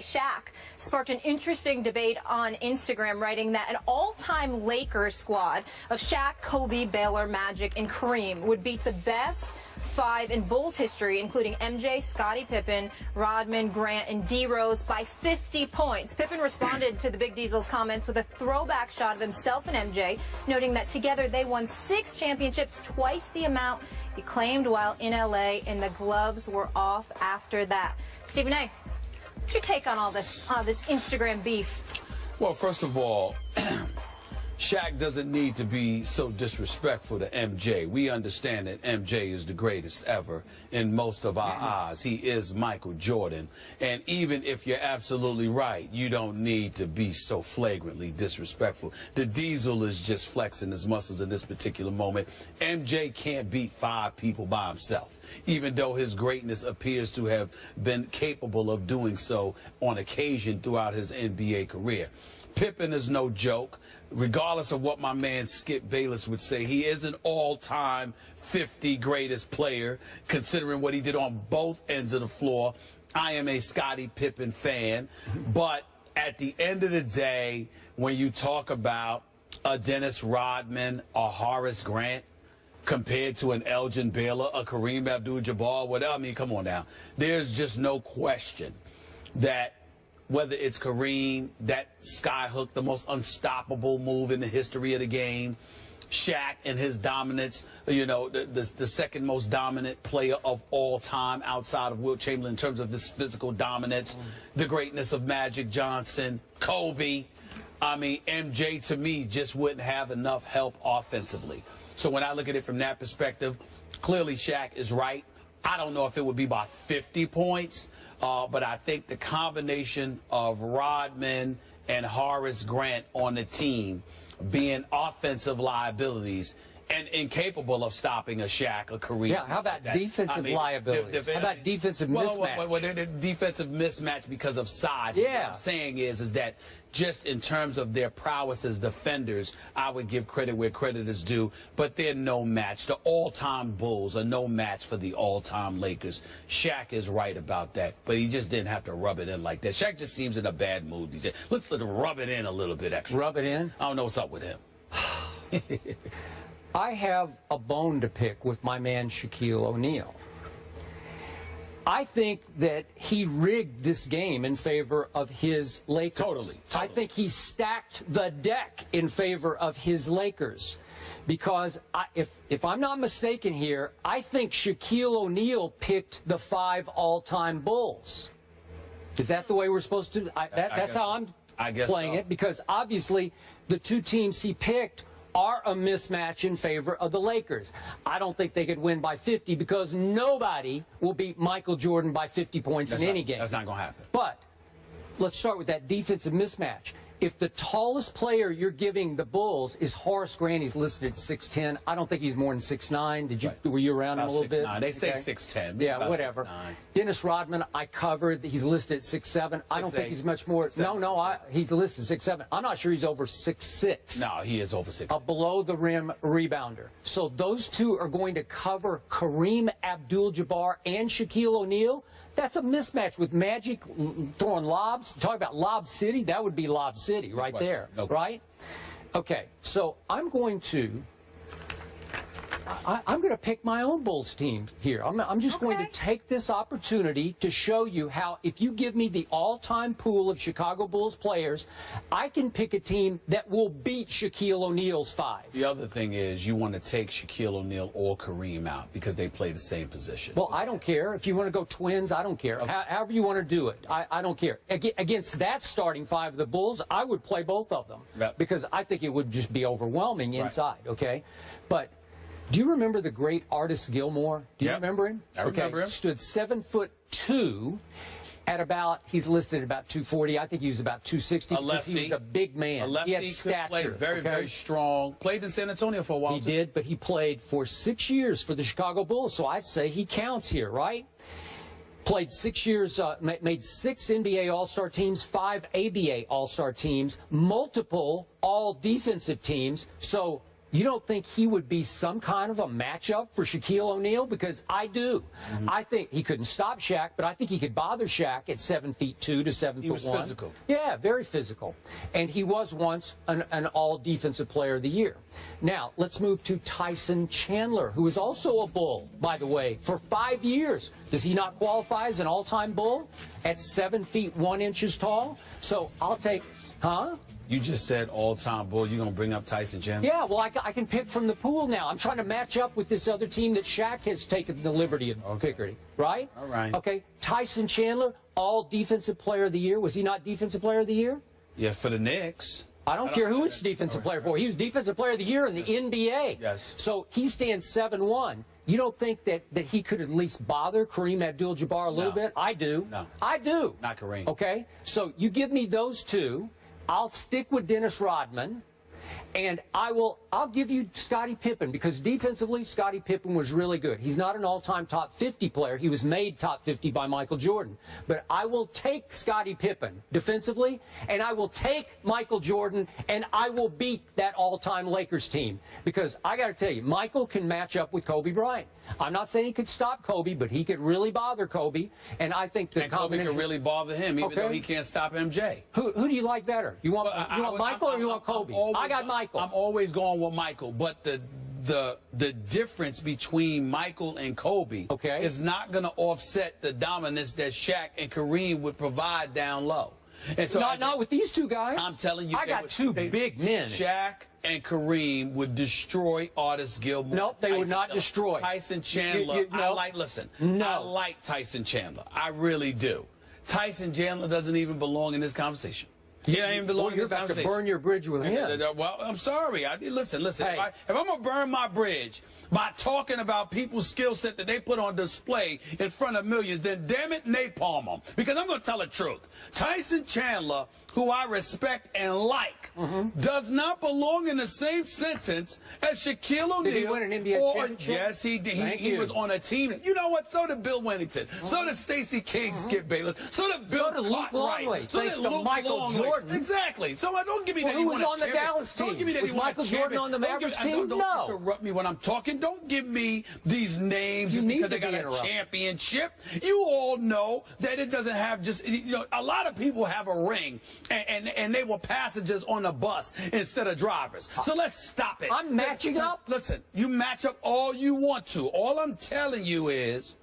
Shaq sparked an interesting debate on Instagram, writing that an all-time Lakers squad of Shaq, Kobe, Baylor, Magic, and Kareem would beat the best 5 in Bulls history, including MJ, Scottie Pippen, Rodman, Grant, and D. Rose by 50 points. Pippen responded to the Big Diesel's comments with a throwback shot of himself and MJ, noting that together they won 6 championships, twice the amount he claimed while in LA, and the gloves were off after that. Stephen A., what's your take on all this Instagram beef? Well, first of all, Shaq doesn't need to be so disrespectful to MJ. We understand that MJ is the greatest ever in most of our eyes. He is Michael Jordan. And even if you're absolutely right, you don't need to be so flagrantly disrespectful. The Diesel is just flexing his muscles in this particular moment. MJ can't beat 5 people by himself, even though his greatness appears to have been capable of doing so on occasion throughout his NBA career. Pippen is no joke. Regardless of what my man Skip Bayless would say, he is an all-time 50 greatest player, considering what he did on both ends of the floor. I am a Scottie Pippen fan, but at the end of the day, when you talk about a Dennis Rodman, a Horace Grant, compared to an Elgin Baylor, a Kareem Abdul-Jabbar, whatever, I mean, come on now. There's just no question that whether it's Kareem, that skyhook, the most unstoppable move in the history of the game, Shaq and his dominance, you know, the second most dominant player of all time outside of Wilt Chamberlain in terms of his physical dominance, the greatness of Magic Johnson, Kobe. I mean, MJ to me just wouldn't have enough help offensively. So when I look at it from that perspective, clearly Shaq is right. I don't know if it would be by 50 points. But I think the combination of Rodman and Horace Grant on the team being offensive liabilities and incapable of stopping a Shaq, a Kareem. Yeah, how about defensive liabilities? How about defensive mismatch? Well, they're defensive mismatch because of size. Yeah. What I'm saying is that just in terms of their prowess as defenders, I would give credit where credit is due, but they're no match. The all-time Bulls are no match for the all-time Lakers. Shaq is right about that, but he just didn't have to rub it in like that. Shaq just seems in a bad mood these days. Let's let him rub it in a little bit extra. Rub it in? I don't know what's up with him. I have a bone to pick with my man Shaquille O'Neal. I think that he rigged this game in favor of his Lakers. Totally. I think he stacked the deck in favor of his Lakers. Because if I'm not mistaken here, I think Shaquille O'Neal picked the 5 all-time Bulls. Is that the way we're supposed to? That's how I'm playing it. Because obviously the 2 teams he picked are a mismatch in favor of the Lakers. I don't think they could win by 50 because nobody will beat Michael Jordan by 50 points in any game. That's not going to happen. But let's start with that defensive mismatch. If the tallest player you're giving the Bulls is Horace Grant, he's listed at 6'10". I don't think he's more than 6'9". Did you? Right. Were you around him a little bit? They say 6'10". Yeah, whatever. 6'9". Dennis Rodman, I covered. He's listed at 6'7". I don't think he's much more. He's listed 6'7". I'm not sure he's over 6'6". No, he is over 6'6". A below-the-rim rebounder. So those 2 are going to cover Kareem Abdul-Jabbar and Shaquille O'Neal. That's a mismatch with Magic throwing lobs. Talk about Lob City. That would be Lob City right there, right? Okay, so I'm going to pick my own Bulls team here. I'm just going to take this opportunity to show you how if you give me the all-time pool of Chicago Bulls players, I can pick a team that will beat Shaquille O'Neal's 5. The other thing is you want to take Shaquille O'Neal or Kareem out because they play the same position. Well, I don't care. If you want to go twins, I don't care. Okay. However you want to do it, I don't care. Against that starting 5 of the Bulls, I would play both of them because I think it would just be overwhelming inside, okay? But do you remember the great Artis Gilmore? Do you remember him? I remember him. Stood 7'2" at about, he's listed at about 240. I think he was about 260 because he was a big man. A lefty, he had stature. Very, very strong. Played in San Antonio for a while, He did, but he played for 6 years for the Chicago Bulls, so I'd say he counts here, right? Played 6 years, made 6 NBA All-Star teams, 5 ABA All-Star teams, multiple all-defensive teams. So you don't think he would be some kind of a matchup for Shaquille O'Neal? Because I do. I think he couldn't stop Shaq, but I think he could bother Shaq at 7'2" to 7'1". He was physical. Yeah, very physical. And he was once an all-defensive player of the year. Now, let's move to Tyson Chandler, who is also a Bull, by the way, for 5 years. Does he not qualify as an all-time Bull at 7 feet 1 inches tall? So I'll take, You just said all-time Bull. You're going to bring up Tyson Chandler? Yeah, well, I can pick from the pool now. I'm trying to match up with this other team that Shaq has taken the liberty of picking, right? All right. Okay, Tyson Chandler, all Defensive Player of the Year. Was he not Defensive Player of the Year? Yeah, for the Knicks. I don't care who it's Defensive Player for. He was Defensive Player of the Year in the NBA. Yes. So he stands 7'1". You don't think that he could at least bother Kareem Abdul-Jabbar a little bit? I do. No. I do. Not Kareem. Okay, so you give me those two. I'll stick with Dennis Rodman, and I'll give you Scottie Pippen, because defensively, Scottie Pippen was really good. He's not an all-time top 50 player. He was made top 50 by Michael Jordan. But I will take Scottie Pippen defensively, and I will take Michael Jordan, and I will beat that all-time Lakers team. Because I got to tell you, Michael can match up with Kobe Bryant. I'm not saying he could stop Kobe, but he could really bother Kobe. And I think the Kobe could really bother him, even though he can't stop MJ. Who do you like better? You want Michael or you want Kobe? I got Michael. I'm always going with Michael, but the difference between Michael and Kobe is not going to offset the dominance that Shaq and Kareem would provide down low. And so not with these two guys. I'm telling you, I got two big men. Shaq and Kareem would destroy Artis Gilmore. Nope, they would not destroy. Tyson Chandler. I like Tyson Chandler. I really do. Tyson Chandler doesn't even belong in this conversation. He don't even belong in this conversation. You're about to burn your bridge with him. Well, I'm sorry. Listen. Hey. If I'm going to burn my bridge by talking about people's skill set that they put on display in front of millions, then damn it, napalm them. Because I'm going to tell the truth. Tyson Chandler, who I respect and like, does not belong in the same sentence as Shaquille O'Neal. Did he win an NBA championship? Yes, he did. He was on a team. You know what? So did Bill Wennington. So did Stacey King, Skip Bayless. So did Bill Luke Longley. So did Luke Michael Jordan. Exactly. So don't give me that. Who was on the Dallas team? Don't give me that. Was Michael Jordan on the Mavericks team? Don't interrupt me when I'm talking. Don't give me these names just because they got a championship. You all know that it doesn't have just, a lot of people have a ring and they were passengers on a bus instead of drivers. So let's stop it. I'm matching up. Listen, you match up all you want to. All I'm telling you is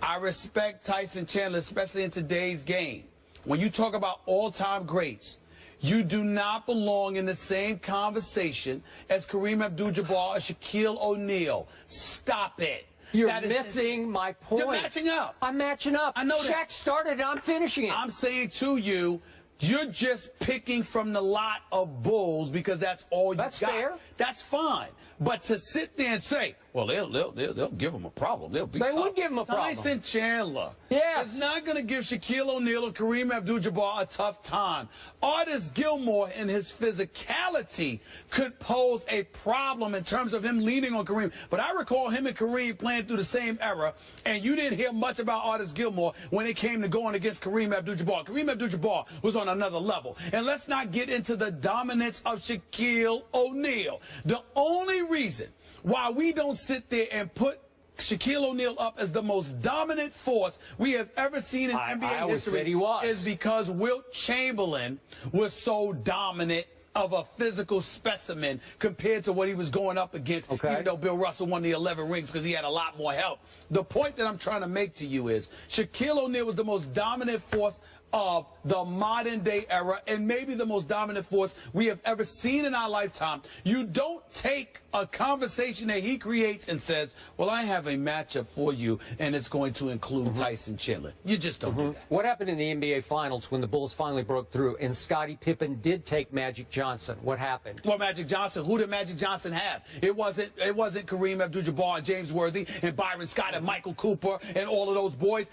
I respect Tyson Chandler, especially in today's game. When you talk about all-time greats, you do not belong in the same conversation as Kareem Abdul-Jabbar or Shaquille O'Neal. Stop it. You're missing my point. You're matching up. I'm matching up. I know Shaq that. started it. I'm finishing it. I'm saying to you, you're just picking from the lot of Bulls because that's all you got. That's fair. That's fine. But to sit there and say, well, they'll give him a problem. They would give him a problem. Tyson Chandler is not going to give Shaquille O'Neal or Kareem Abdul-Jabbar a tough time. Artis Gilmore in his physicality could pose a problem in terms of him leaning on Kareem. But I recall him and Kareem playing through the same era, and you didn't hear much about Artis Gilmore when it came to going against Kareem Abdul-Jabbar. Kareem Abdul-Jabbar was on another level. And let's not get into the dominance of Shaquille O'Neal. The only reason why we don't sit there and put Shaquille O'Neal up as the most dominant force we have ever seen in NBA history is because Wilt Chamberlain was so dominant of a physical specimen compared to what he was going up against, even though Bill Russell won the 11 rings because he had a lot more help. The point that I'm trying to make to you is Shaquille O'Neal was the most dominant force of the modern day era and maybe the most dominant force we have ever seen in our lifetime. You don't take a conversation that he creates and says, well, I have a matchup for you and it's going to include Tyson Chandler. You just don't do that. What happened in the NBA Finals when the Bulls finally broke through and Scottie Pippen did take Magic Johnson? What happened? Well, Magic Johnson, who did Magic Johnson have? It wasn't Kareem Abdul-Jabbar and James Worthy and Byron Scott and Michael Cooper and all of those boys.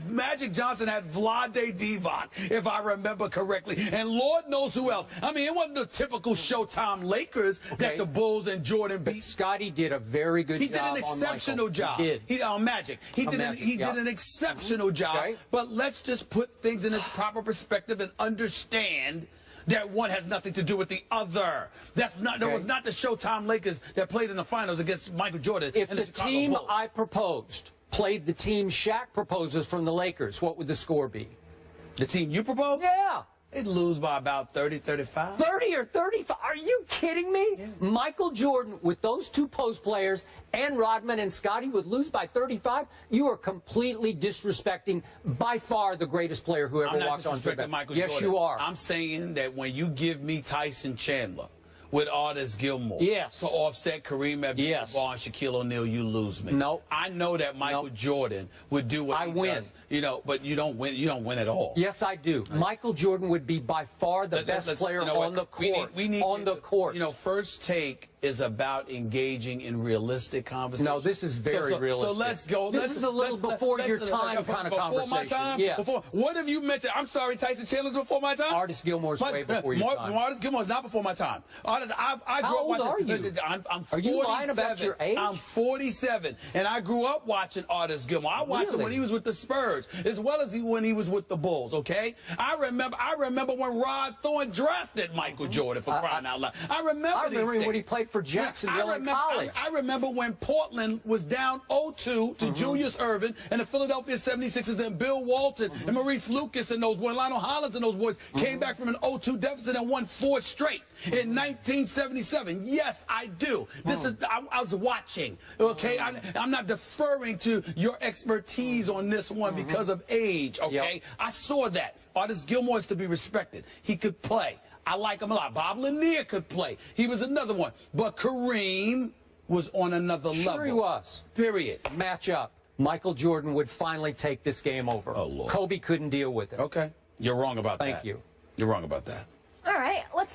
Magic Johnson had Vlade Divac, if I remember correctly, and Lord knows who else. I mean, it wasn't the typical Showtime Lakers that the Bulls and Jordan beat. Scottie did a very good job. He did an exceptional job. He did. On Magic. He did an exceptional job. But let's just put things in its proper perspective and understand That one has nothing to do with the other. That's not. That was not the Showtime Lakers that played in the finals against Michael Jordan. If and the Chicago team Bulls. I proposed played the team Shaq proposes from the Lakers, what would the score be? The team you proposed? Yeah. They'd lose by about 30, 35. 30 or 35? Are you kidding me? Yeah. Michael Jordan, with those two post players, and Rodman and Scotty, would lose by 35? You are completely disrespecting, by far, the greatest player who ever walked on the Michael Yes, Jordan. you are. I'm saying that when you give me Tyson Chandler with Artis Gilmore to offset Kareem Abdul-Jabbar and Shaquille O'Neal, you lose me. No. I know that Michael Jordan would do what he does. You know, but you don't win. You don't win at all. Yes, I do. Right. Michael Jordan would be by far the best player on the court. We need on the court. You know, First Take is about engaging in realistic conversation. No, this is very realistic. So let's go. This is a little before your time kind of conversation. Before my time? Yes. What have you mentioned? I'm sorry, Tyson Chandler's before my time? Artis Gilmore's way before your time. Artis Gilmore's not before my time. I grew How old are you? I'm 47. Are you lying about your age? I'm 47, and I grew up watching Artis Gilmore. I watched him when he was with the Spurs, as well as when he was with the Bulls, okay? I remember when Rod Thorne drafted Michael Jordan, for crying out loud. I remember when he played for Jacksonville in college. I remember when Portland was down 0-2 to Julius Erving and the Philadelphia 76ers and Bill Walton and Maurice Lucas and those boys, Lionel Hollins and those boys came back from an 0-2 deficit and won 4 straight in 1977. Yes, I do. I was watching, okay? I'm not deferring to your expertise on this one because of age, okay? I saw that. Artis Gilmore is to be respected. He could play. I like him a lot. Bob Lanier could play. He was another one. But Kareem was on another level. Sure he was. Period. Match up. Michael Jordan would finally take this game over. Oh, Lord. Kobe couldn't deal with it. Okay. You're wrong about that. Thank you. You're wrong about that. All right. Let's